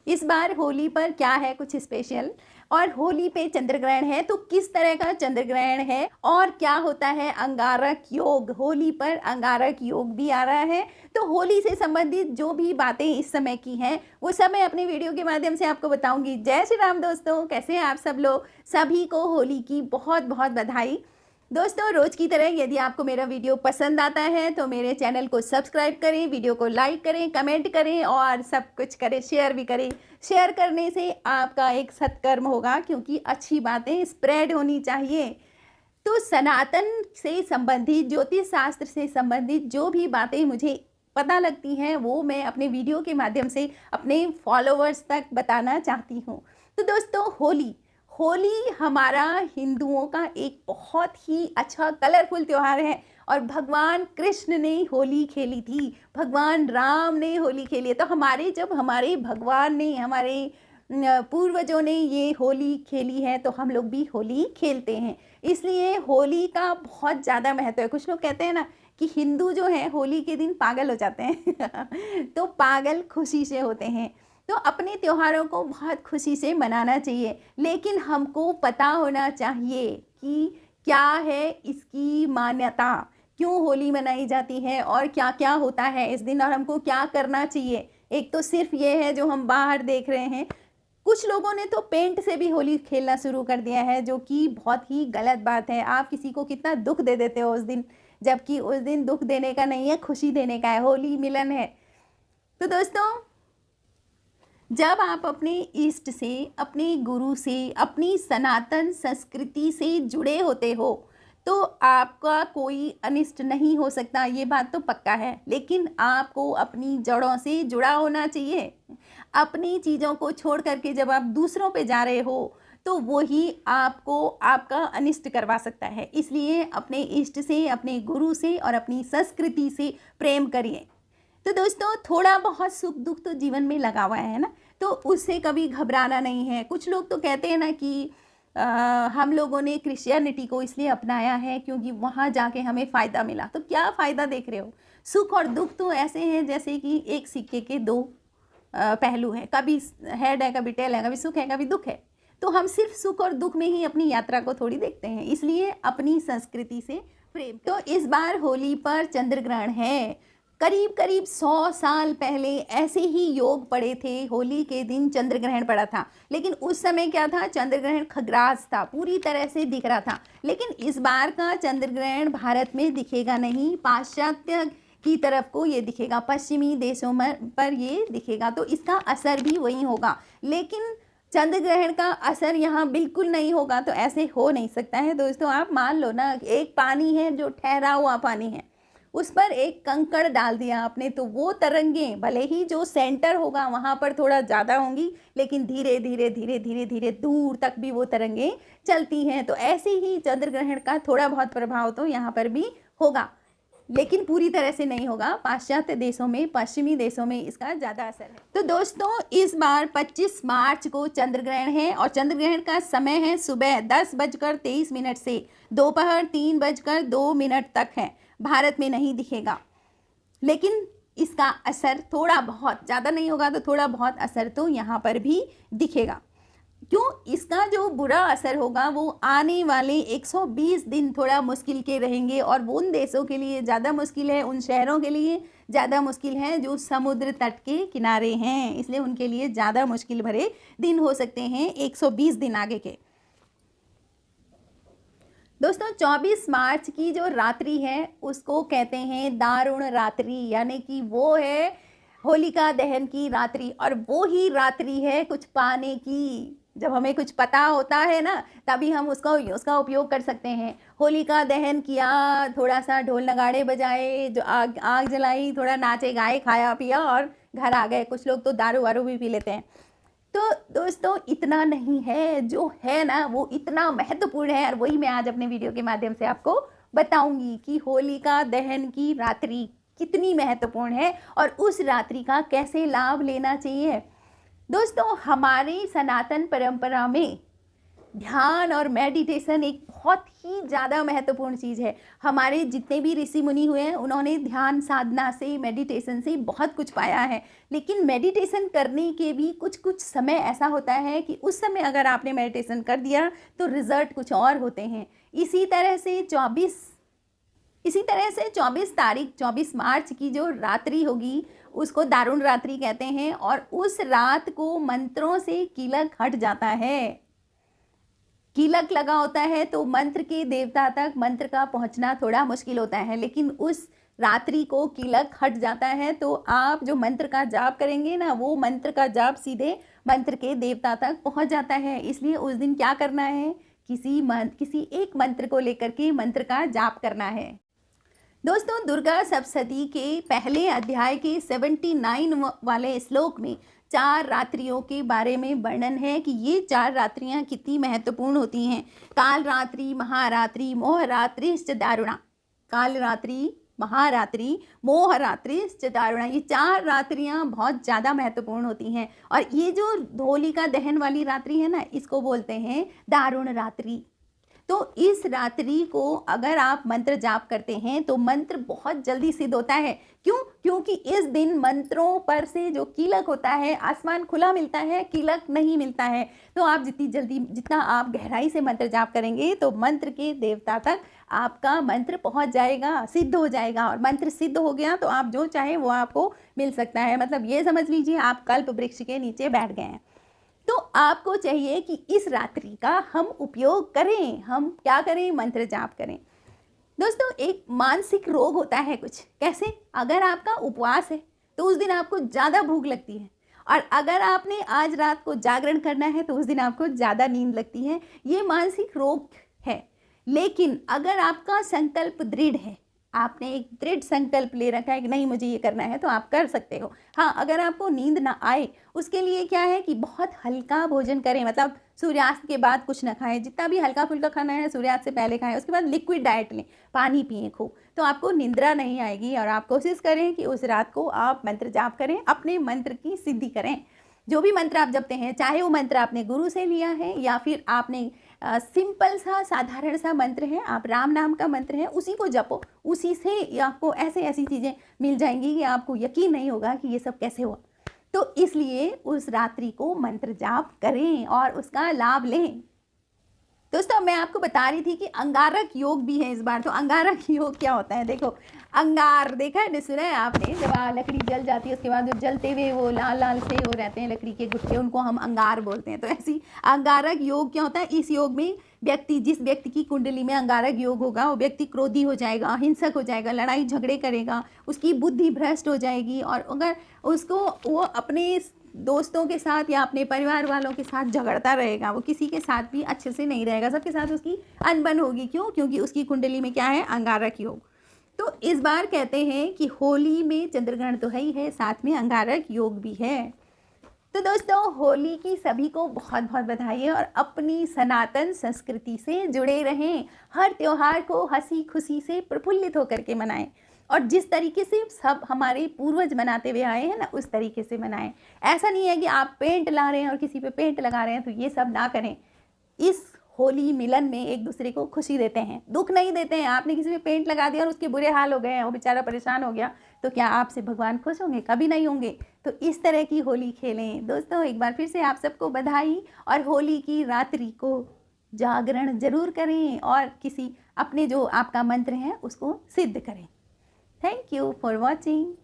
इस बार होली पर क्या है कुछ स्पेशल, और होली पे चंद्र ग्रहण है तो किस तरह का चंद्र ग्रहण है, और क्या होता है अंगारक योग। होली पर अंगारक योग भी आ रहा है, तो होली से संबंधित जो भी बातें इस समय की हैं वो सब मैं अपने वीडियो के माध्यम से आपको बताऊंगी। जय श्री राम दोस्तों, कैसे हैं आप सब लोग। सभी को होली की बहुत बहुत बधाई। दोस्तों रोज की तरह यदि आपको मेरा वीडियो पसंद आता है तो मेरे चैनल को सब्सक्राइब करें, वीडियो को लाइक करें, कमेंट करें और सब कुछ करें, शेयर भी करें। शेयर करने से आपका एक सत्कर्म होगा, क्योंकि अच्छी बातें स्प्रेड होनी चाहिए। तो सनातन से संबंधित, ज्योतिष शास्त्र से संबंधित जो भी बातें मुझे पता लगती हैं वो मैं अपने वीडियो के माध्यम से अपने फॉलोअर्स तक बताना चाहती हूँ। तो दोस्तों होली हमारा हिंदुओं का एक बहुत ही अच्छा कलरफुल त्यौहार है, और भगवान कृष्ण ने होली खेली थी, भगवान राम ने होली खेली है। तो जब हमारे भगवान ने, हमारे पूर्वजों ने ये होली खेली है तो हम लोग भी होली खेलते हैं। इसलिए होली का बहुत ज़्यादा महत्व है। कुछ लोग कहते हैं ना कि हिंदू जो है होली के दिन पागल हो जाते हैं तो पागल खुशी से होते हैं। तो अपने त्योहारों को बहुत खुशी से मनाना चाहिए, लेकिन हमको पता होना चाहिए कि क्या है इसकी मान्यता, क्यों होली मनाई जाती है और क्या क्या होता है इस दिन और हमको क्या करना चाहिए। एक तो सिर्फ ये है जो हम बाहर देख रहे हैं, कुछ लोगों ने तो पेंट से भी होली खेलना शुरू कर दिया है, जो कि बहुत ही गलत बात है। आप किसी को कितना दुख दे देते हो उस दिन, जबकि उस दिन दुख देने का नहीं है, खुशी देने का है, होली मिलन है। तो दोस्तों जब आप अपने इष्ट से, अपने गुरु से, अपनी सनातन संस्कृति से जुड़े होते हो तो आपका कोई अनिष्ट नहीं हो सकता, ये बात तो पक्का है। लेकिन आपको अपनी जड़ों से जुड़ा होना चाहिए। अपनी चीज़ों को छोड़ करके जब आप दूसरों पे जा रहे हो तो वही आपको आपका अनिष्ट करवा सकता है। इसलिए अपने इष्ट से, अपने गुरु से और अपनी संस्कृति से प्रेम करिए। तो दोस्तों थोड़ा बहुत सुख दुख तो जीवन में लगा हुआ है ना, तो उससे कभी घबराना नहीं है। कुछ लोग तो कहते हैं ना कि हम लोगों ने क्रिश्चियनिटी को इसलिए अपनाया है क्योंकि वहाँ जाके हमें फ़ायदा मिला। तो क्या फ़ायदा देख रहे हो। सुख और दुख तो ऐसे हैं जैसे कि एक सिक्के के दो पहलू हैं, कभी हेड है, कभी टेल है, कभी सुख है, कभी दुख है। तो हम सिर्फ सुख और दुख में ही अपनी यात्रा को थोड़ी देखते हैं। इसलिए अपनी संस्कृति से प्रेम। तो इस बार होली पर चंद्र ग्रहण है। करीब करीब 100 साल पहले ऐसे ही योग पड़े थे, होली के दिन चंद्र ग्रहण पड़ा था। लेकिन उस समय क्या था, चंद्र ग्रहण खग्रास था, पूरी तरह से दिख रहा था। लेकिन इस बार का चंद्र ग्रहण भारत में दिखेगा नहीं, पाश्चात्य की तरफ को ये दिखेगा, पश्चिमी देशों में पर ये दिखेगा। तो इसका असर भी वही होगा। लेकिन चंद्र ग्रहण का असर यहाँ बिल्कुल नहीं होगा, तो ऐसे हो नहीं सकता है दोस्तों। आप मान लो ना, एक पानी है जो ठहरा हुआ पानी है, उस पर एक कंकड़ डाल दिया आपने तो वो तरंगें भले ही जो सेंटर होगा वहाँ पर थोड़ा ज़्यादा होंगी, लेकिन धीरे धीरे धीरे धीरे धीरे दूर तक भी वो तरंगें चलती हैं। तो ऐसे ही चंद्र ग्रहण का थोड़ा बहुत प्रभाव तो यहाँ पर भी होगा, लेकिन पूरी तरह से नहीं होगा। पाश्चात्य देशों में, पश्चिमी देशों में इसका ज़्यादा असर है। तो दोस्तों इस बार 25 मार्च को चंद्र ग्रहण है, और चंद्र ग्रहण का समय है सुबह 10:23 से दोपहर 3:02 तक है। भारत में नहीं दिखेगा, लेकिन इसका असर थोड़ा बहुत, ज़्यादा नहीं होगा तो थोड़ा बहुत असर तो यहाँ पर भी दिखेगा। क्यों, इसका जो बुरा असर होगा वो आने वाले 120 दिन थोड़ा मुश्किल के रहेंगे, और वो उन देशों के लिए ज़्यादा मुश्किल है, उन शहरों के लिए ज़्यादा मुश्किल है जो समुद्र तट के किनारे हैं। इसलिए उनके लिए ज़्यादा मुश्किल भरे दिन हो सकते हैं 120 दिन आगे के। दोस्तों 24 मार्च की जो रात्रि है उसको कहते हैं दारुण रात्रि, यानी कि वो है होलिका दहन की रात्रि। और वो ही रात्रि है कुछ पाने की। जब हमें कुछ पता होता है ना, तभी हम उसका उपयोग कर सकते हैं। होलिका दहन किया, थोड़ा सा ढोल नगाड़े बजाए, जो आग जलाई, थोड़ा नाचे गाए, खाया पिया और घर आ गए। कुछ लोग तो दारू वारू भी पी लेते हैं। तो दोस्तों इतना नहीं है, जो है ना वो इतना महत्वपूर्ण है, और वही मैं आज अपने वीडियो के माध्यम से आपको बताऊंगी कि होलिका दहन की रात्रि कितनी महत्वपूर्ण है और उस रात्रि का कैसे लाभ लेना चाहिए। दोस्तों हमारी सनातन परंपरा में ध्यान और मेडिटेशन एक बहुत ही ज़्यादा महत्वपूर्ण चीज़ है। हमारे जितने भी ऋषि मुनि हुए हैं उन्होंने ध्यान साधना से, मेडिटेशन से बहुत कुछ पाया है। लेकिन मेडिटेशन करने के भी कुछ कुछ समय ऐसा होता है कि उस समय अगर आपने मेडिटेशन कर दिया तो रिज़ल्ट कुछ और होते हैं। इसी तरह से 24 तारीख 24 मार्च की जो रात्रि होगी उसको दारुण रात्रि कहते हैं, और उस रात को मंत्रों से कीलक हट जाता है। कीलक लगा होता है तो मंत्र के देवता तक मंत्र का पहुंचना थोड़ा मुश्किल होता है, लेकिन उस रात्रि को कीलक हट जाता है तो आप जो मंत्र का जाप करेंगे ना, वो मंत्र का जाप सीधे मंत्र के देवता तक पहुंच जाता है। इसलिए उस दिन क्या करना है, किसी एक मंत्र को लेकर के मंत्र का जाप करना है। दोस्तों, दुर्गा सप्तशती के पहले अध्याय के 79 वाले श्लोक में 4 रात्रियों के बारे में वर्णन है कि ये 4 रात्रियां कितनी महत्वपूर्ण होती हैं। काल रात्रि, महारात्रि, मोहरात्रिश्च दारुणा। काल रात्रि, महारात्रि, मोहरात्रिश्च दारुणा, ये 4 रात्रियां बहुत ज़्यादा महत्वपूर्ण होती हैं। और ये जो होलिका दहन वाली रात्रि है ना, इसको बोलते हैं दारुण रात्रि। तो इस रात्रि को अगर आप मंत्र जाप करते हैं तो मंत्र बहुत जल्दी सिद्ध होता है। क्यों? क्योंकि इस दिन मंत्रों पर से जो कीलक होता है, आसमान खुला मिलता है, कीलक नहीं मिलता है। तो आप जितना आप गहराई से मंत्र जाप करेंगे तो मंत्र के देवता तक आपका मंत्र पहुंच जाएगा, सिद्ध हो जाएगा। और मंत्र सिद्ध हो गया तो आप जो चाहे वो आपको मिल सकता है। मतलब ये समझ लीजिए आप कल्प वृक्ष के नीचे बैठ गए हैं। तो आपको चाहिए कि इस रात्रि का हम उपयोग करें। हम क्या करें? मंत्र जाप करें। दोस्तों, एक मानसिक रोग होता है कुछ। कैसे? अगर आपका उपवास है तो उस दिन आपको ज़्यादा भूख लगती है, और अगर आपने आज रात को जागरण करना है तो उस दिन आपको ज़्यादा नींद लगती है। ये मानसिक रोग है। लेकिन अगर आपका संकल्प दृढ़ है, आपने एक दृढ़ संकल्प ले रखा है कि नहीं मुझे ये करना है, तो आप कर सकते हो। हाँ, अगर आपको नींद ना आए उसके लिए क्या है कि बहुत हल्का भोजन करें। मतलब सूर्यास्त के बाद कुछ ना खाएं, जितना भी हल्का फुल्का खाना है सूर्यास्त से पहले खाएं। उसके बाद लिक्विड डाइट लें, पानी पिएं खूब, तो आपको निंद्रा नहीं आएगी। और आप कोशिश करें कि उस रात को आप मंत्र जाप करें, अपने मंत्र की सिद्धि करें। जो भी मंत्र आप जपते हैं, चाहे वो मंत्र आपने गुरु से लिया है या फिर आपने सिंपल सा साधारण सा मंत्र है, आप राम नाम का मंत्र है, उसी को जपो। उसी से आपको ऐसी चीज़ें मिल जाएंगी कि आपको यकीन नहीं होगा कि ये सब कैसे हुआ। तो इसलिए उस रात्रि को मंत्र जाप करें और उसका लाभ लें। दोस्तों, मैं आपको बता रही थी कि अंगारक योग भी है इस बार। तो अंगारक योग क्या होता है? देखो, अंगार देखा है, सुना है आपने? जब लकड़ी जल जाती है उसके बाद जो जलते हुए वो लाल लाल से हो रहते हैं लकड़ी के गुटके, उनको हम अंगार बोलते हैं। तो ऐसी अंगारक योग क्या होता है? इस योग में जिस व्यक्ति की कुंडली में अंगारक योग होगा वो व्यक्ति क्रोधी हो जाएगा, हिंसक हो जाएगा, लड़ाई झगड़े करेगा, उसकी बुद्धि भ्रष्ट हो जाएगी। और अगर वो अपने दोस्तों के साथ या अपने परिवार वालों के साथ झगड़ता रहेगा, वो किसी के साथ भी अच्छे से नहीं रहेगा, सबके साथ उसकी अनबन होगी। क्यों? क्योंकि उसकी कुंडली में क्या है? अंगारक योग। तो इस बार कहते हैं कि होली में चंद्रग्रहण तो है ही है, साथ में अंगारक योग भी है। तो दोस्तों, होली की सभी को बहुत बहुत बधाई और अपनी सनातन संस्कृति से जुड़े रहें। हर त्योहार को हंसी खुशी से प्रफुल्लित होकर के मनाएं, और जिस तरीके से सब हमारे पूर्वज मनाते हुए आए हैं ना, उस तरीके से मनाएं। ऐसा नहीं है कि आप पेंट ला रहे हैं और किसी पे पेंट लगा रहे हैं, तो ये सब ना करें। इस होली मिलन में एक दूसरे को खुशी देते हैं, दुख नहीं देते हैं। आपने किसी पे पेंट लगा दिया और उसके बुरे हाल हो गए हैं, वो बेचारा परेशान हो गया, तो क्या आपसे भगवान खुश होंगे? कभी नहीं होंगे। तो इस तरह की होली खेलें। दोस्तों, एक बार फिर से आप सबको बधाई, और होली की रात्रि को जागरण जरूर करें और किसी अपने जो आपका मंत्र है उसको सिद्ध करें। Thank you for watching.